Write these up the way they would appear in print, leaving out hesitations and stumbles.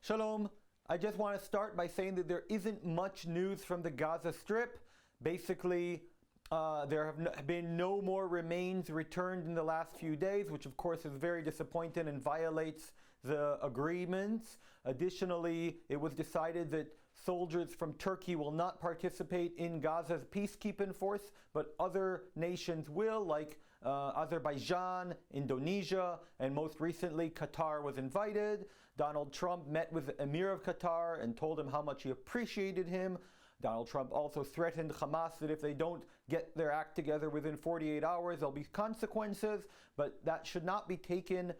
Shalom. I just want to start by saying that there isn't much news from the Gaza Strip. Basically, there have been no more remains returned in the last few days, which of course is very disappointing and violates the agreements. Additionally, it was decided that soldiers from Turkey will not participate in Gaza's peacekeeping force, but other nations will, like Azerbaijan, Indonesia, and most recently Qatar was invited. Donald Trump met with the Emir of Qatar and told him how much he appreciated him. Donald Trump also threatened Hamas that if they don't get their act together within 48 hours, there'll be consequences, but that should not be taken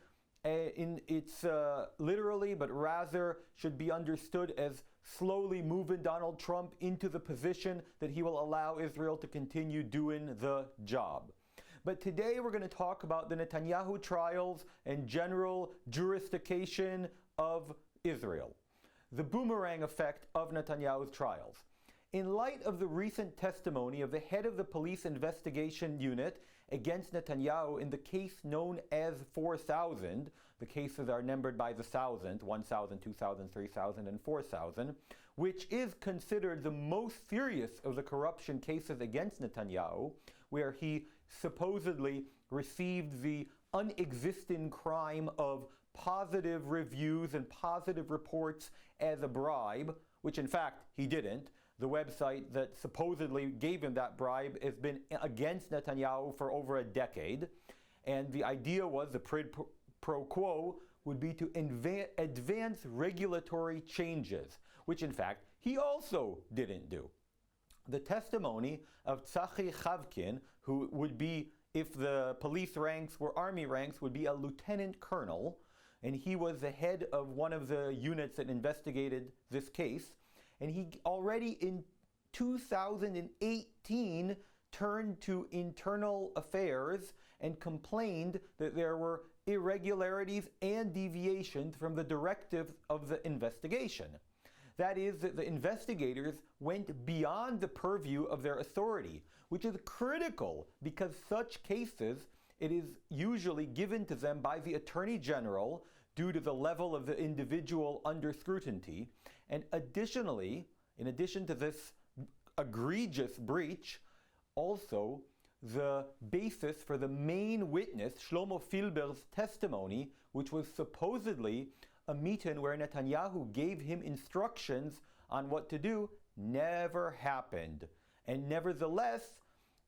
in its literally, but rather should be understood as slowly moving Donald Trump into the position that he will allow Israel to continue doing the job. But today we're going to talk about the Netanyahu trials and general jurisdiction of Israel. The boomerang effect of Netanyahu's trials. In light of the recent testimony of the head of the police investigation unit against Netanyahu in the case known as 4000, the cases are numbered by the 1,000, 1,000, 2,000, 3,000, and 4,000, which is considered the most serious of the corruption cases against Netanyahu, where he supposedly received the unexisting crime of positive reviews and positive reports as a bribe, which in fact he didn't. The website that supposedly gave him that bribe has been against Netanyahu for over a decade. And the idea was, the quid pro quo would be to advance regulatory changes, which in fact he also didn't do. The testimony of Tzachi Chavkin, who would be, if the police ranks were army ranks, would be a lieutenant colonel, and he was the head of one of the units that investigated this case. And he already in 2018 turned to internal affairs and complained that there were irregularities and deviations from the directives of the investigation. That is, that the investigators went beyond the purview of their authority, which is critical because such cases, it is usually given to them by the Attorney General due to the level of the individual under scrutiny. And additionally, in addition to this egregious breach, also the basis for the main witness, Shlomo Filber's testimony, which was supposedly a meeting where Netanyahu gave him instructions on what to do, never happened. And nevertheless,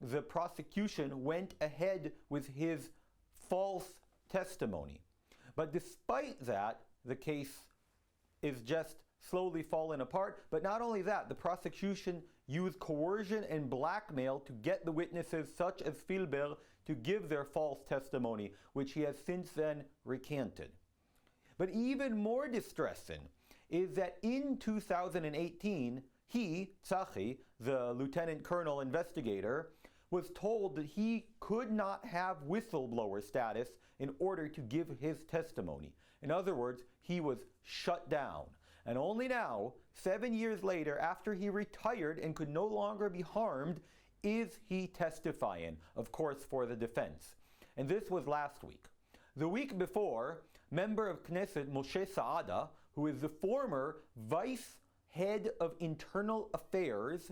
the prosecution went ahead with his false testimony. But despite that, the case is just slowly falling apart. But not only that, the prosecution used coercion and blackmail to get the witnesses such as Filber to give their false testimony, which he has since then recanted. But even more distressing is that in 2018, he, Tzachi, the lieutenant colonel investigator, was told that he could not have whistleblower status in order to give his testimony. In other words, he was shut down. And only now, 7 years later, after he retired and could no longer be harmed, is he testifying, of course, for the defense. And this was last week. The week before, member of Knesset Moshe Saada, who is the former vice head of internal affairs,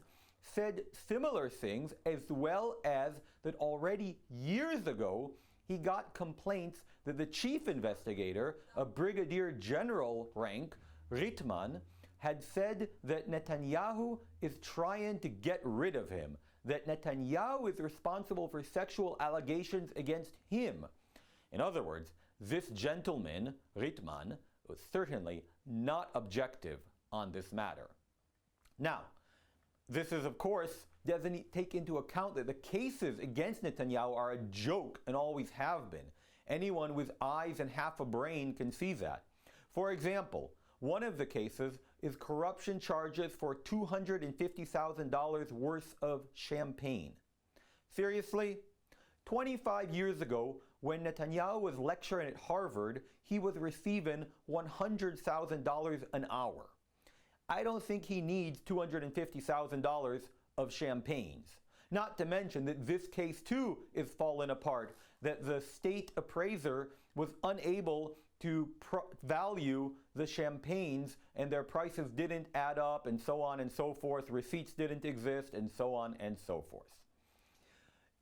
said similar things, as well as that already years ago he got complaints that the chief investigator, a brigadier general rank, Ritman, had said that Netanyahu is trying to get rid of him, that Netanyahu is responsible for sexual allegations against him. In other words, this gentleman, Ritman, was certainly not objective on this matter. Now, this is, of course, doesn't take into account that the cases against Netanyahu are a joke and always have been. Anyone with eyes and half a brain can see that. For example, one of the cases is corruption charges for $250,000 worth of champagne. Seriously? 25 years ago, when Netanyahu was lecturing at Harvard, he was receiving $100,000 an hour. I don't think he needs $250,000 of champagnes. Not to mention that this case too is falling apart, that the state appraiser was unable to value the champagnes, and their prices didn't add up, and so on and so forth. Receipts didn't exist, and so on and so forth.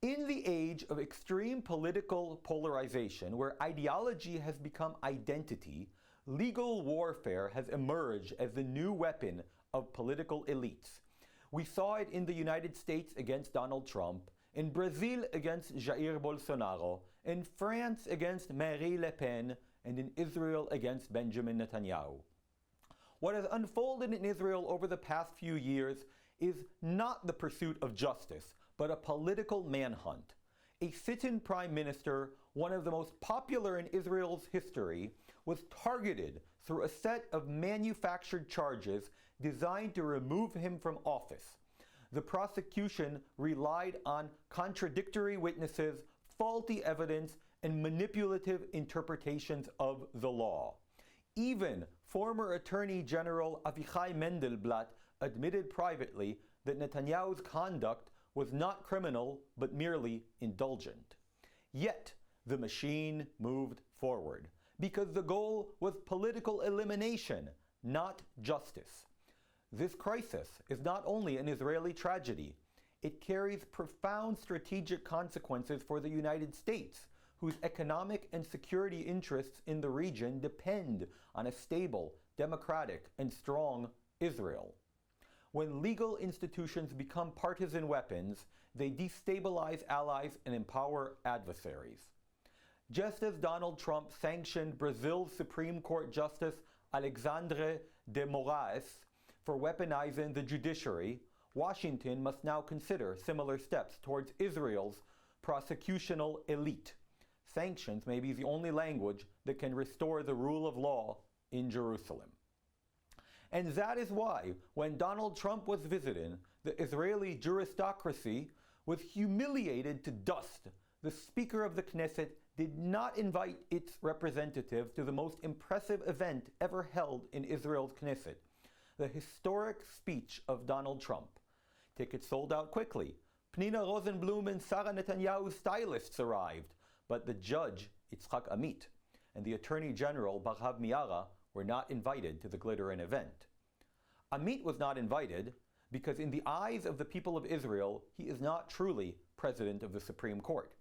In the age of extreme political polarization, where ideology has become identity, legal warfare has emerged as the new weapon of political elites. We saw it in the United States against Donald Trump, in Brazil against Jair Bolsonaro, in France against Marine Le Pen, and in Israel against Benjamin Netanyahu. What has unfolded in Israel over the past few years is not the pursuit of justice, but a political manhunt. A sit-in prime minister, one of the most popular in Israel's history, was targeted through a set of manufactured charges designed to remove him from office. The prosecution relied on contradictory witnesses, faulty evidence, and manipulative interpretations of the law. Even former Attorney General Avichai Mendelblatt admitted privately that Netanyahu's conduct was not criminal, but merely indulgent. Yet, the machine moved forward, because the goal was political elimination, not justice. This crisis is not only an Israeli tragedy, it carries profound strategic consequences for the United States, whose economic and security interests in the region depend on a stable, democratic, and strong Israel. When legal institutions become partisan weapons, they destabilize allies and empower adversaries. Just as Donald Trump sanctioned Brazil's Supreme Court Justice Alexandre de Moraes for weaponizing the judiciary, Washington must now consider similar steps towards Israel's prosecutional elite. Sanctions may be the only language that can restore the rule of law in Jerusalem. And that is why, when Donald Trump was visiting, the Israeli juristocracy was humiliated to dust. The Speaker of the Knesset did not invite its representative to the most impressive event ever held in Israel's Knesset, the historic speech of Donald Trump. Tickets sold out quickly. Pnina Rosenblum and Sarah Netanyahu's stylists arrived, but the judge, Yitzhak Amit, and the Attorney General, Barhav Miara, were not invited to the glittering event. Amit was not invited because in the eyes of the people of Israel, he is not truly President of the Supreme Court.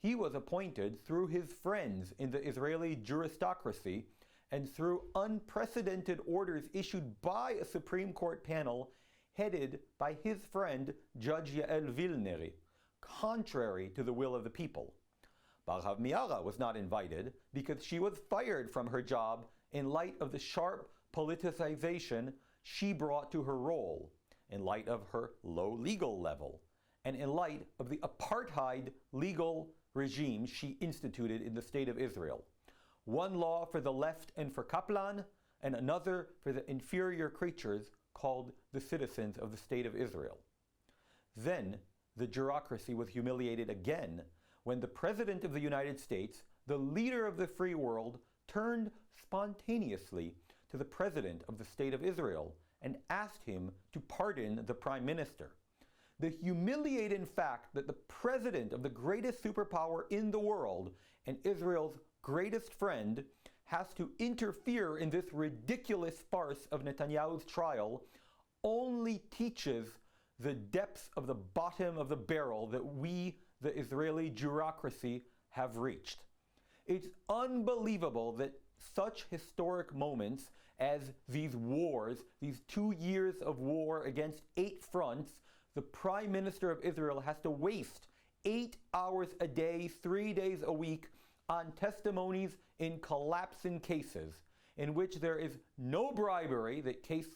He was appointed through his friends in the Israeli juristocracy and through unprecedented orders issued by a Supreme Court panel headed by his friend Judge Yael Vilneri, contrary to the will of the people. Barhav Miara was not invited because she was fired from her job in light of the sharp politicization she brought to her role, in light of her low legal level, and in light of the apartheid legal regime she instituted in the state of Israel. One law for the left and for Kaplan, and another for the inferior creatures called the citizens of the state of Israel. Then the jurocracy was humiliated again when the President of the United States, the leader of the free world, turned spontaneously to the President of the State of Israel and asked him to pardon the Prime Minister. The humiliating fact that the President of the greatest superpower in the world and Israel's greatest friend has to interfere in this ridiculous farce of Netanyahu's trial only teaches the depths of the bottom of the barrel that we, the Israeli jurocracy, have reached. It's unbelievable that such historic moments as these wars, these 2 years of war against 8 fronts, the Prime Minister of Israel has to waste 8 hours a day, 3 days a week on testimonies in collapsing cases in which there is no bribery, that case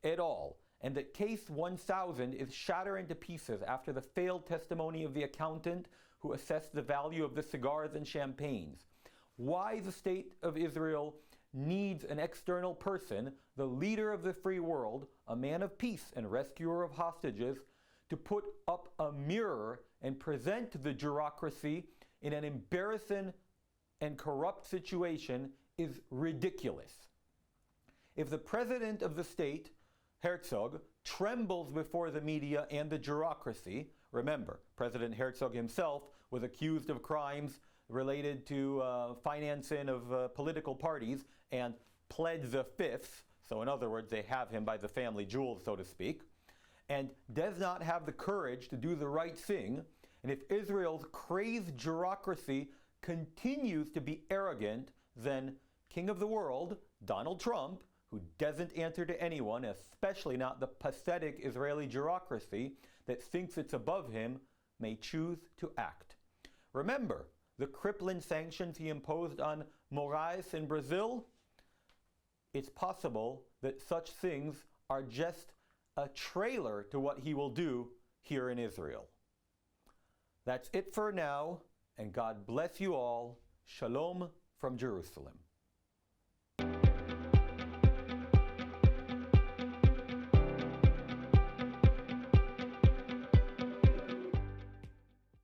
at all, and that case 1000 is shattering to pieces after the failed testimony of the accountant who assessed the value of the cigars and champagnes. Why the state of Israel needs an external person, the leader of the free world, a man of peace and rescuer of hostages, to put up a mirror and present the jurocracy in an embarrassing and corrupt situation is ridiculous. If the president of the state, Herzog, trembles before the media and the jurocracy, remember, President Herzog himself was accused of crimes related to financing of political parties and pled the fifth, so in other words, they have him by the family jewels, so to speak, and does not have the courage to do the right thing, and if Israel's crazed jurocracy continues to be arrogant, then King of the world, Donald Trump, who doesn't answer to anyone, especially not the pathetic Israeli jurocracy that thinks it's above him, may choose to act. Remember, the crippling sanctions he imposed on Moraes in Brazil? It's possible that such things are just a trailer to what he will do here in Israel. That's it for now, and God bless you all. Shalom from Jerusalem.